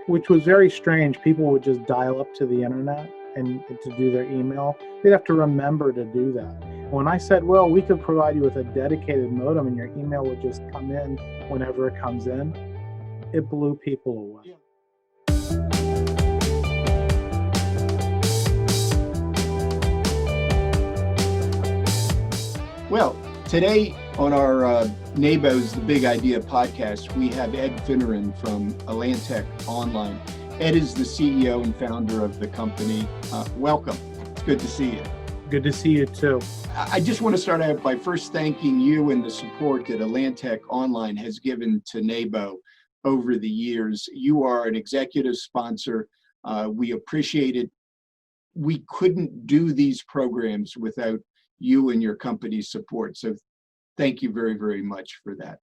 which was very strange. People would just dial up to the internet and to do their email. They'd have to remember to do that. When I said, well, we could provide you with a dedicated modem and your email would just come in whenever it comes in, it blew people away. Yeah. Well, today on our NABOE's The Big Idea podcast, we have Ed Fineran from Atlantech Online. Ed is the CEO and founder of the company. Welcome. It's good to see you. Good to see you too. I just want to start out by first thanking you and the support that Atlantech Online has given to NABOE over the years. You are an executive sponsor. We appreciate it. We couldn't do these programs without you and your company's support. So thank you very, very much for that.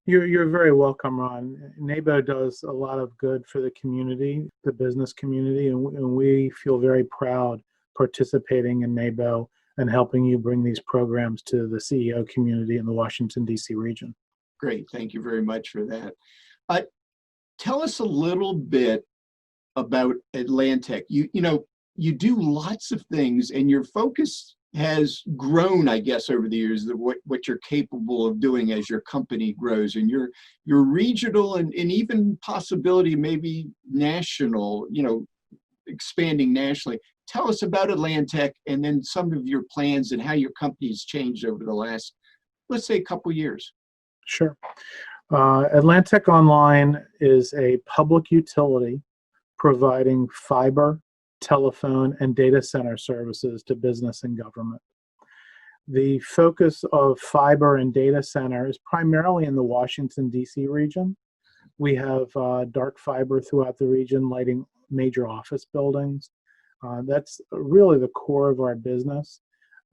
You're very welcome, Ron. NABOE does a lot of good for the community, the business community, and we feel very proud participating in NABOE and helping you bring these programs to the CEO community in the Washington, D.C. region. Great. Thank you very much for that. Tell us a little bit about Atlantech. You do lots of things, and your focus has grown, I guess, over the years, what you're capable of doing as your company grows, and your regional and even possibility maybe national, expanding nationally. Tell us about Atlantech and then some of your plans and how your company's changed over the last, let's say, couple years. Sure. Atlantech Online is a public utility providing fiber, telephone, and data center services to business and government. The focus of fiber and data center is primarily in the Washington, D.C. region. We have dark fiber throughout the region, lighting major office buildings. That's really the core of our business,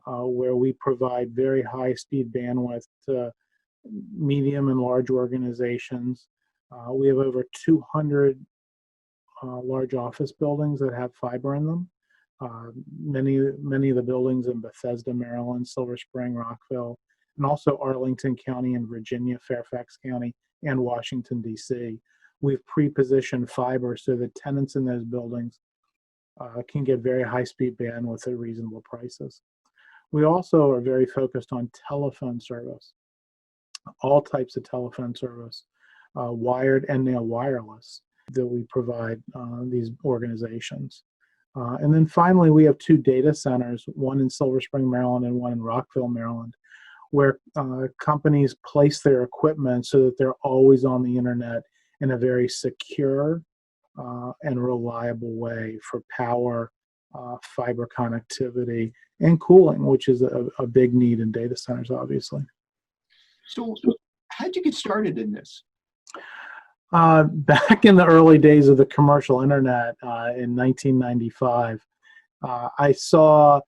where we provide very high-speed bandwidth to medium and large organizations. We have over 200 large office buildings that have fiber in them. Many of the buildings in Bethesda, Maryland, Silver Spring, Rockville, and also Arlington County in Virginia, Fairfax County, and Washington, D.C. We've pre-positioned fiber so that tenants in those buildings can get very high-speed bandwidth at reasonable prices. We also are very focused on telephone service, all types of telephone service, wired and now wireless, that we provide these organizations. And then finally, we have two data centers, one in Silver Spring, Maryland, and one in Rockville, Maryland, where companies place their equipment so that they're always on the internet in a very secure and reliable way for power, fiber connectivity, and cooling, which is a big need in data centers, obviously. So how'd you get started in this? Back in the early days of the commercial internet in 1995, I saw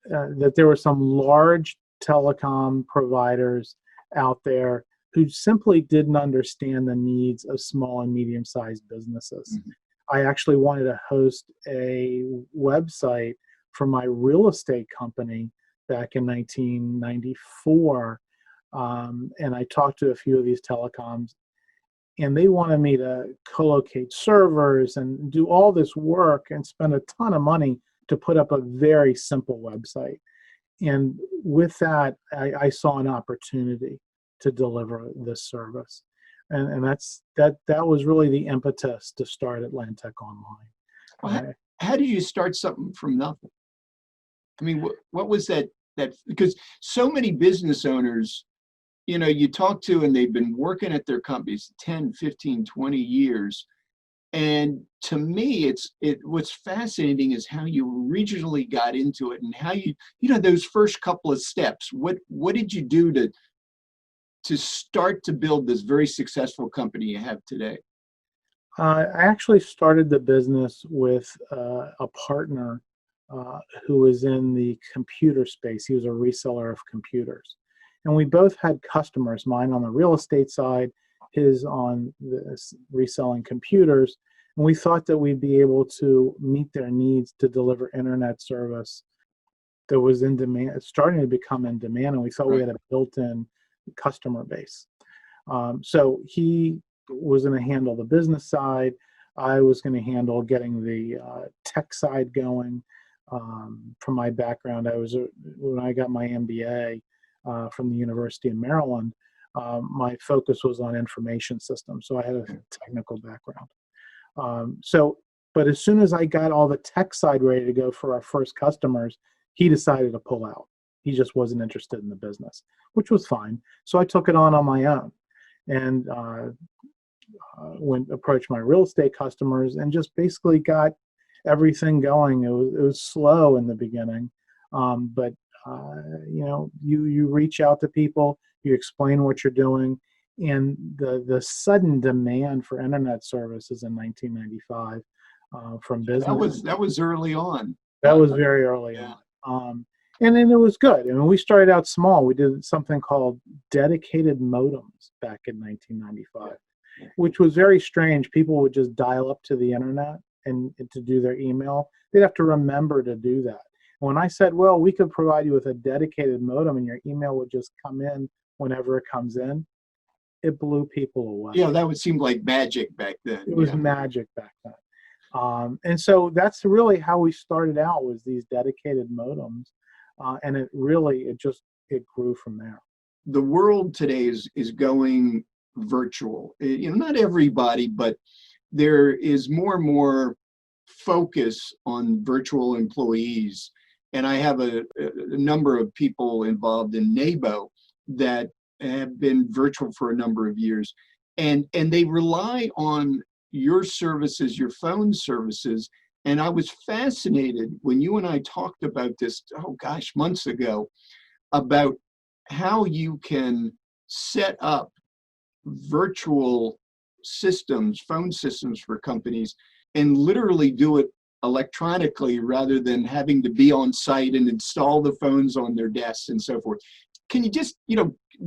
that there were some large telecom providers out there who simply didn't understand the needs of small and medium-sized businesses. Mm-hmm. I actually wanted to host a website for my real estate company back in 1994, and I talked to a few of these telecoms, and they wanted me to co-locate servers and do all this work and spend a ton of money to put up a very simple website. And with that, I saw an opportunity to deliver this service. And that was really the impetus to start Atlantech Online. Well, how did you start something from nothing? I mean, what was that? Because so many business owners, you talk to, and they've been working at their companies 10, 15, 20 years. And to me, what's fascinating is how you originally got into it and how those first couple of steps. What did you do to start to build this very successful company you have today? I actually started the business with a partner who was in the computer space. He was a reseller of computers. And we both had customers, mine on the real estate side, his on the reselling computers. And we thought that we'd be able to meet their needs to deliver internet service that was in demand, starting to become in demand. And we thought we had a built-in customer base. So he was going to handle the business side. I was going to handle getting the tech side going. From my background, when I got my MBA from the University of Maryland, my focus was on information systems, so I had a technical background. But as soon as I got all the tech side ready to go for our first customers, he decided to pull out. He just wasn't interested in the business, which was fine. So I took it on my own, and approached my real estate customers and just basically got everything going. It was slow in the beginning, but you reach out to people, you explain what you're doing, and the sudden demand for internet services in 1995 from business. That was early on. That was very early on. And then it was good. I mean, we started out small. We did something called dedicated modems back in 1995, which was very strange. People would just dial up to the internet and to do their email. They'd have to remember to do that. And when I said, well, we could provide you with a dedicated modem and your email would just come in whenever it comes in, it blew people away. Yeah, that would seem like magic back then. It was magic back then. And so that's really how we started out, was these dedicated modems. And it grew from there. The world today is going virtual. Not everybody, but there is more and more focus on virtual employees. And I have a number of people involved in NABOE that have been virtual for a number of years. And they rely on your services, your phone services. And I was fascinated when you and I talked about this, months ago, about how you can set up virtual systems, phone systems for companies, and literally do it electronically rather than having to be on site and install the phones on their desks and so forth. Can you just,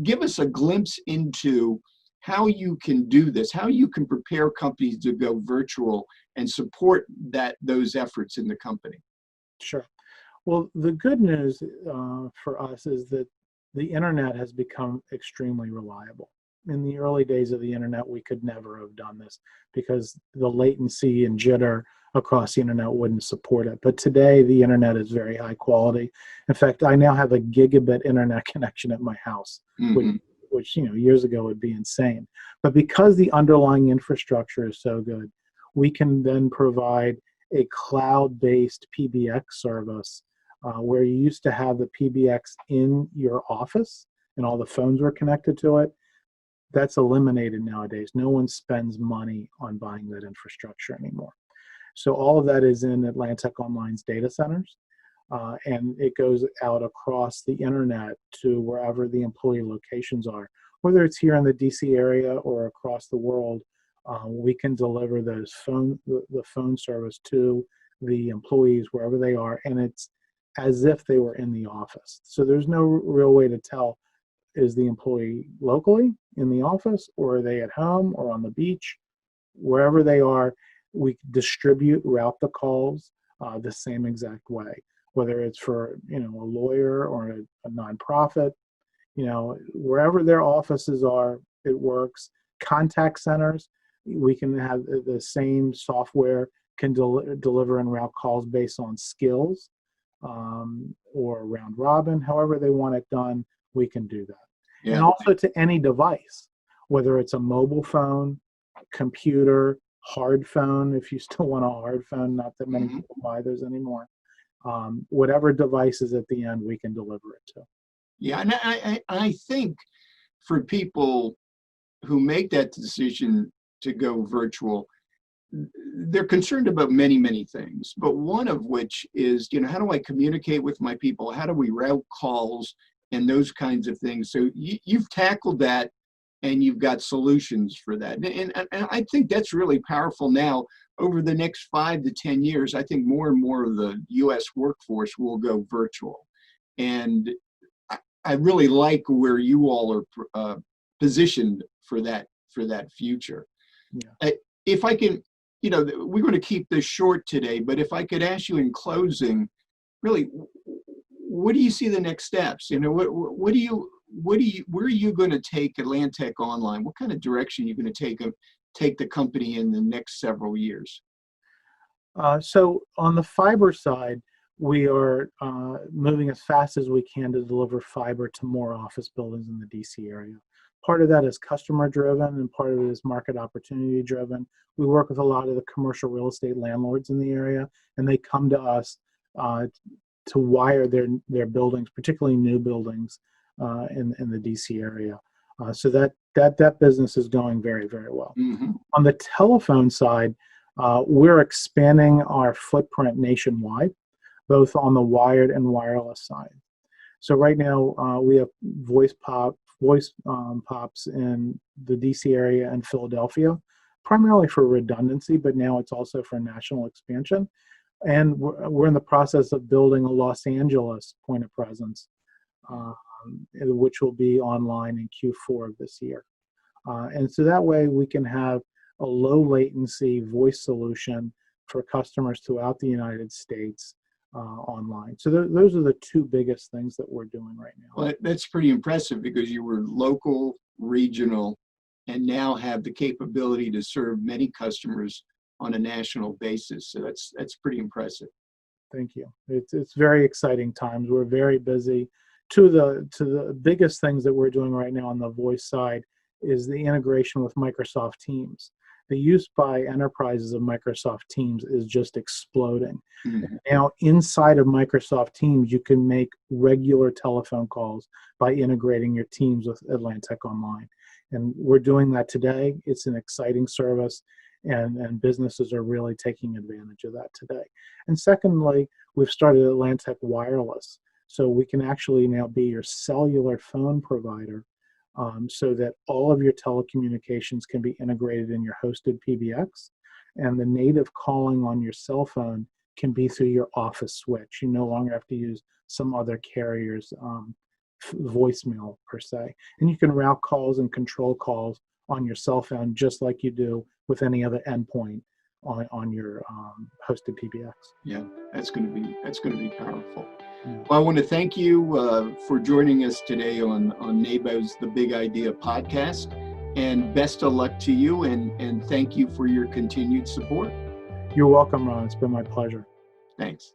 give us a glimpse into how you can do this, how you can prepare companies to go virtual and support those efforts in the company? Sure. Well, the good news for us is that the internet has become extremely reliable. In the early days of the internet, we could never have done this because the latency and jitter across the internet wouldn't support it. But today, the internet is very high quality. In fact, I now have a gigabit internet connection at my house, which years ago would be insane. But because the underlying infrastructure is so good, we can then provide a cloud-based PBX service where you used to have the PBX in your office and all the phones were connected to it. That's eliminated nowadays. No one spends money on buying that infrastructure anymore. So all of that is in Atlantech Online's data centers, and it goes out across the internet to wherever the employee locations are. Whether it's here in the DC area or across the world, we can deliver the phone service to the employees wherever they are, and it's as if they were in the office. So there's no real way to tell, is the employee locally in the office, or are they at home or on the beach? Wherever they are, we route the calls the same exact way, whether it's for a lawyer or a nonprofit, wherever their offices are, it works. Contact centers, we can have the same software can deliver and route calls based on skills or round robin, however they want it done, we can do that. Yeah. And also to any device, whether it's a mobile phone, computer, hard phone, if you still want a hard phone, not that many people buy those anymore. Whatever device is at the end, we can deliver it to. Yeah, and I think for people who make that decision to go virtual, they're concerned about many, many things, but one of which is, how do I communicate with my people? How do we route calls and those kinds of things? So you've tackled that and you've got solutions for that. And I think that's really powerful now. Over the next 5 to 10 years, I think more and more of the US workforce will go virtual. And I really like where you all are positioned for that future. Yeah. If I can, we're going to keep this short today, but if I could ask you in closing, really, what do you see the next steps? Where are you going to take Atlantech Online? What kind of direction are you going to take take the company in the next several years? So on the fiber side, we are moving as fast as we can to deliver fiber to more office buildings in the DC area. Part of that is customer driven and part of it is market opportunity driven. We work with a lot of the commercial real estate landlords in the area, and they come to us to wire their buildings, particularly new buildings in the DC area. So that business is going very, very well. Mm-hmm. On the telephone side, we're expanding our footprint nationwide, both on the wired and wireless side. So right now we have voice pops in the DC area and Philadelphia, primarily for redundancy, but now it's also for national expansion. And we're in the process of building a Los Angeles point of presence, which will be online in Q4 of this year. And so that way we can have a low latency voice solution for customers throughout the United States online. So those are the two biggest things that we're doing right now. Well, that's pretty impressive because you were local, regional, and now have the capability to serve many customers on a national basis. So that's pretty impressive. Thank you. It's very exciting times. We're very busy. Two of the biggest things that we're doing right now on the voice side is the integration with Microsoft Teams. The use by enterprises of Microsoft Teams is just exploding. Mm-hmm. Now, inside of Microsoft Teams, you can make regular telephone calls by integrating your Teams with Atlantech Online. And we're doing that today. It's an exciting service, and businesses are really taking advantage of that today. And secondly, we've started Atlantech Wireless. So we can actually now be your cellular phone provider, so that all of your telecommunications can be integrated in your hosted PBX, and the native calling on your cell phone can be through your office switch. You no longer have to use some other carrier's voicemail per se. And you can route calls and control calls on your cell phone just like you do with any other endpoint on your hosted PBX. Yeah, that's going to be powerful. Yeah. Well, I want to thank you for joining us today on NABOE's The Big Idea podcast, and best of luck to you, and thank you for your continued support. You're welcome, Ron. It's been my pleasure. Thanks.